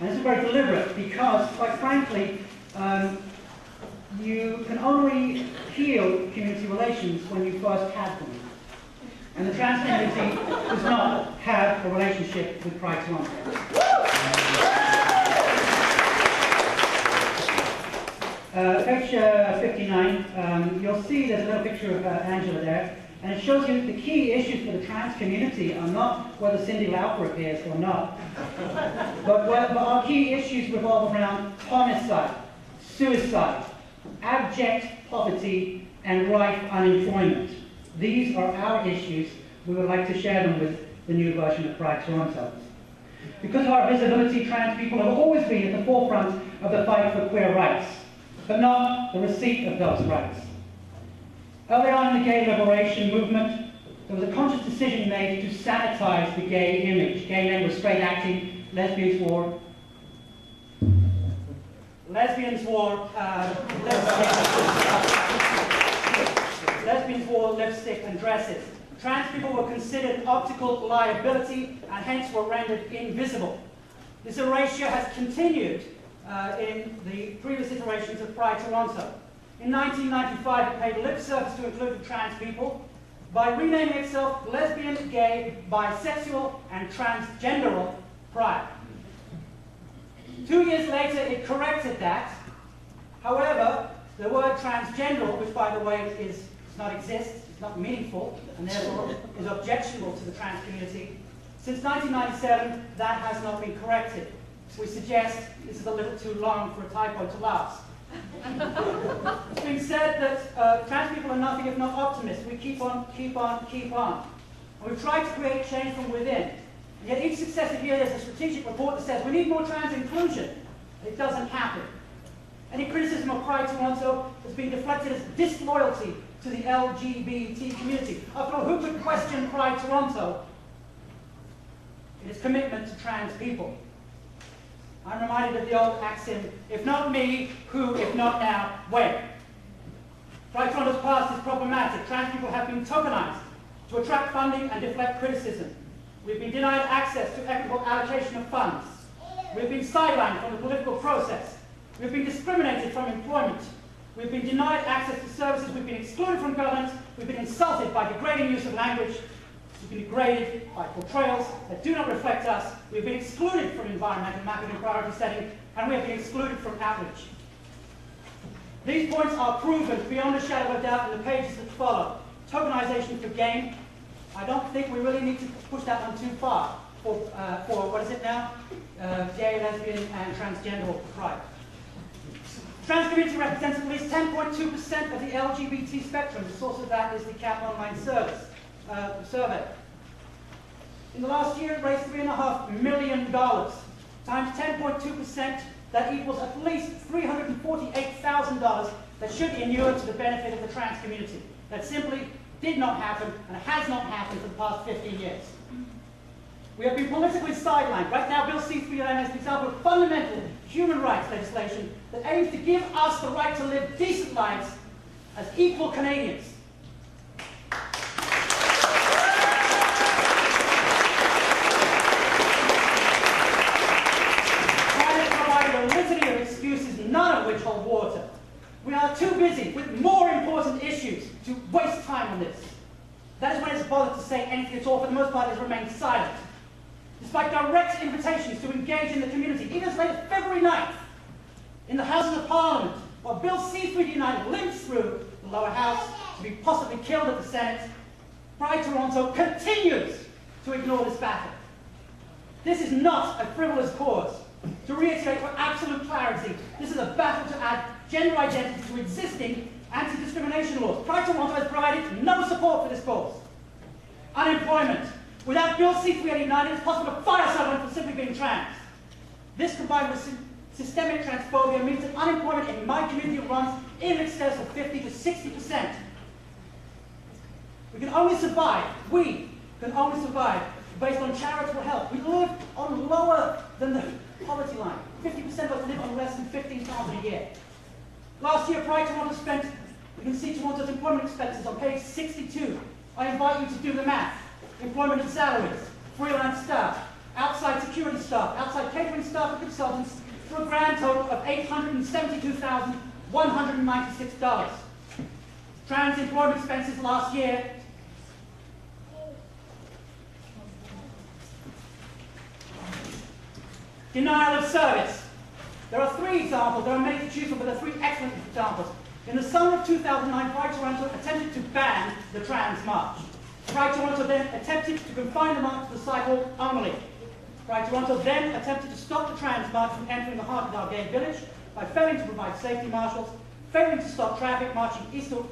And this is very deliberate because, quite frankly, you can only heal community relations when you first have them. And the trans community does not have a relationship with Pride Toronto. Page 59, you'll see there's a little picture of Angela there, and it shows you the key issues for the trans community are not whether Cindy Lauper appears or not, but our key issues revolve around homicide, suicide, abject poverty, and rife unemployment. These are our issues. We would like to share them with the new version of Pride Toronto. Because of our visibility, trans people have always been at the forefront of the fight for queer rights, but not the receipt of those rights. Early on in the gay liberation movement, there was a conscious decision made to sanitize the gay image. Gay men were straight acting, lesbians wore lipstick and dresses. Trans people were considered optical liability and hence were rendered invisible. This erasure has continued in the previous iterations of Pride Toronto. In 1995, it paid lip service to include the trans people by renaming itself Lesbian, Gay, Bisexual, and Transgenderal Pride. 2 years later, it corrected that. However, the word transgenderal, which by the way does not exist, is not meaningful, and therefore is objectionable to the trans community, since 1997, that has not been corrected. We suggest this is a little too long for a typo to last. It's been said that trans people are nothing if not optimists. We keep on. And we've tried to create change from within. And yet each successive year there's a strategic report that says we need more trans inclusion. It doesn't happen. Any criticism of Pride Toronto has been deflected as disloyalty to the LGBT community. After all, who could question Pride Toronto in its commitment to trans people? I'm reminded of the old axiom, if not me, who, if not now, when? Pride Toronto's past is problematic. Trans people have been tokenized to attract funding and deflect criticism. We've been denied access to equitable allocation of funds. We've been sidelined from the political process. We've been discriminated from employment. We've been denied access to services. We've been excluded from governance. We've been insulted by degrading use of language. We've been degraded by portrayals that do not reflect us. We've been excluded from environmental mapping and priority setting, and we have been excluded from outreach. These points are proven beyond a shadow of a doubt in the pages that follow. Tokenization for gain. I don't think we really need to push that one too far for what is it now? Gay, lesbian, and transgender pride. Trans community represents at least 10.2% of the LGBT spectrum. The source of that is the CAP online survey. In the last year, it raised $3.5 million. Times 10.2%, that equals at least $348,000 that should inure to the benefit of the trans community. That simply did not happen and has not happened for the past 15 years. We have been politically sidelined. Right now, Bill C-309 is an example of fundamental human rights legislation that aims to give us the right to live decent lives as equal Canadians. None of which hold water. We are too busy with more important issues to waste time on this. That is when it's bothered to say anything at all. For the most part, it has remained silent. Despite direct invitations to engage in the community, even as late as February 9th, in the Houses of Parliament, while Bill C-309 limps through the lower house to be possibly killed at the Senate, Pride Toronto continues to ignore this battle. This is not a frivolous cause. To reiterate for absolute clarity, this is a battle to add gender identity to existing anti-discrimination laws. Pride Toronto has provided no support for this cause. Unemployment. Without Bill C-389, it is possible to fire someone for simply being trans. This, combined with systemic transphobia, means that unemployment in my community runs in excess of 50 to 60%. We can only survive based on charitable help. We live on lower than the poverty line. 50% of us live on less than $15,000 a year. Last year, Pride Toronto spent, you can see Toronto's employment expenses on page 62. I invite you to do the math. Employment and salaries, freelance staff, outside security staff, outside catering staff and consultants for a grand total of $872,196. Trans employment expenses last year denial of service. There are 3 examples. There are many to choose from, but there are 3 excellent examples. In the summer of 2009, Pride Toronto attempted to ban the trans march. Pride Toronto then attempted to confine the march to the sidewalk only. Pride Toronto then attempted to stop the trans march from entering the heart of our gay village by failing to provide safety marshals, failing to stop traffic crossing east to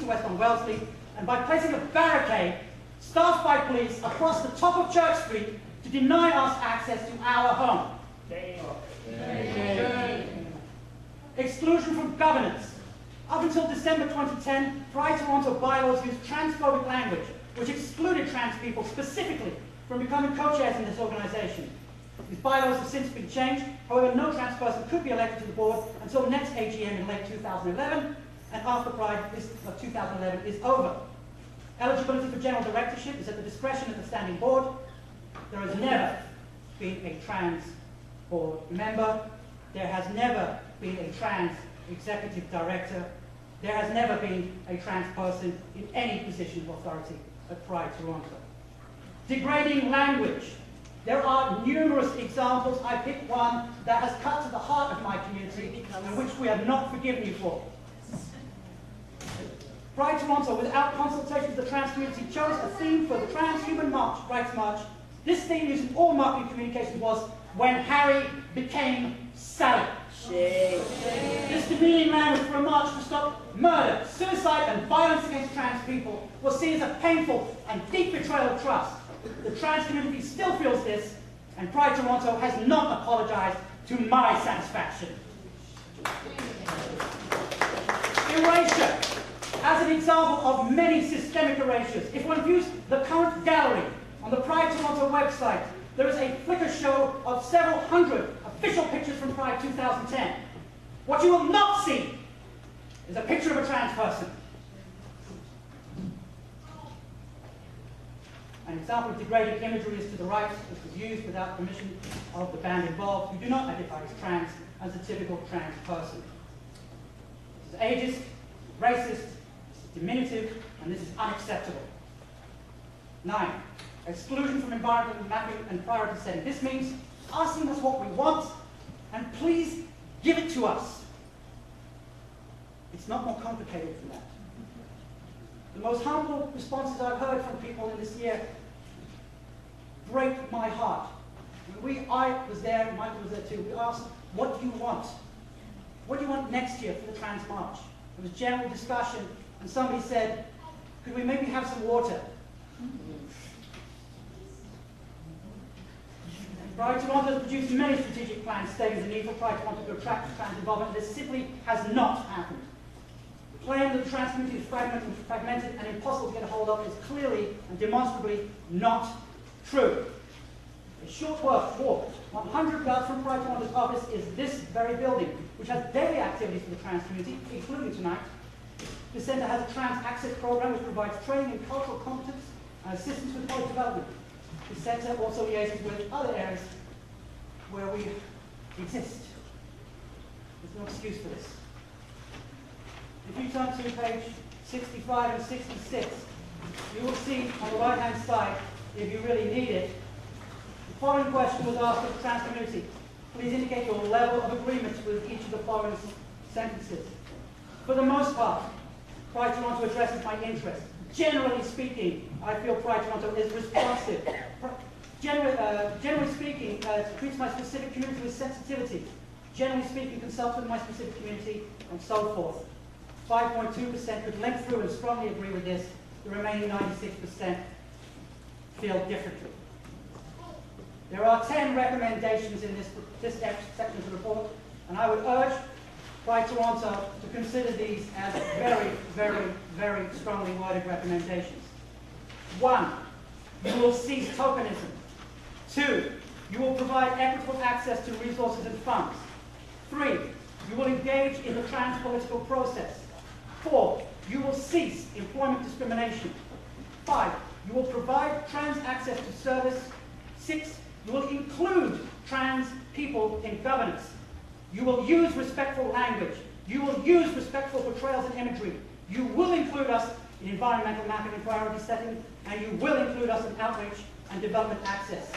west on Wellesley, and by placing a barricade staffed by police across the top of Church Street to deny us access to our home. Exclusion from governance. Up until December 2010, Pride Toronto bylaws used transphobic language, which excluded trans people specifically from becoming co-chairs in this organisation. These bylaws have since been changed. However, no trans person could be elected to the board until next AGM in late 2011, and after Pride of 2011 is over. Eligibility for general directorship is at the discretion of the standing board. There has never been a trans board member. There has never been a trans executive director. There has never been a trans person in any position of authority at Pride Toronto. Degrading language. There are numerous examples. I picked one that has cut to the heart of my community and which we have not forgiven you for. Pride Toronto, without consultation with the trans community, chose a theme for the Trans Human Rights March. This theme used in all marketing communications was "When Harry Became Sally." This demeaning language for a march to stop murder, suicide and violence against trans people was seen as a painful and deep betrayal of trust. The trans community still feels this, and Pride Toronto has not apologised to my satisfaction. Erasure. As an example of many systemic erasures, if one views the current gallery on the Pride Toronto website, there is a flicker show of several hundred official pictures from Pride 2010. What you will not see is a picture of a trans person. An example of degrading imagery is to the right, which was used without permission of the band involved, who do not identify as trans, as a typical trans person. This is ageist, racist, diminutive, and this is unacceptable. 9. Exclusion from environmental mapping and priority setting. This means asking us what we want, and please give it to us. It's not more complicated than that. The most humble responses I've heard from people in this year break my heart. I was there, Michael was there too, we asked, what do you want? What do you want next year for the Trans March? There was general discussion, and somebody said, could we maybe have some water? Pride Toronto has produced many strategic plans stating the need for Pride Toronto to attract trans involvement. This simply has not happened. The claim that the trans community is fragmented and impossible to get a hold of is clearly and demonstrably not true. A short walk 100 yards from Pride Toronto's office is this very building, which has daily activities for the trans community, including tonight. The centre has a trans access program which provides training in cultural competence and assistance with college development. The centre also liaises with other areas where we exist. There's no excuse for this. If you turn to page 65 and 66, you will see on the right-hand side, if you really need it, the following question was asked of the trans community. Please indicate your level of agreement with each of the following sentences. For the most part, Pride Toronto addresses my interest. Generally speaking, I feel Pride Toronto is responsive. Generally speaking, treats my specific community with sensitivity. Generally speaking, consults with my specific community, and so forth. 5.2% could link through and strongly agree with this. The remaining 96% feel differently. There are 10 recommendations in this section of the report, and I would urge Pride Toronto to consider these as very, very, very strongly worded recommendations. 1, you will cease tokenism. 2, you will provide equitable access to resources and funds. 3, you will engage in the trans political process. 4, you will cease employment discrimination. 5, you will provide trans access to service. 6, You will include trans people in governance. You will use respectful language. You will use respectful portrayals and imagery. You will include us in environmental mapping and priority setting, and you will include us in outreach and development access.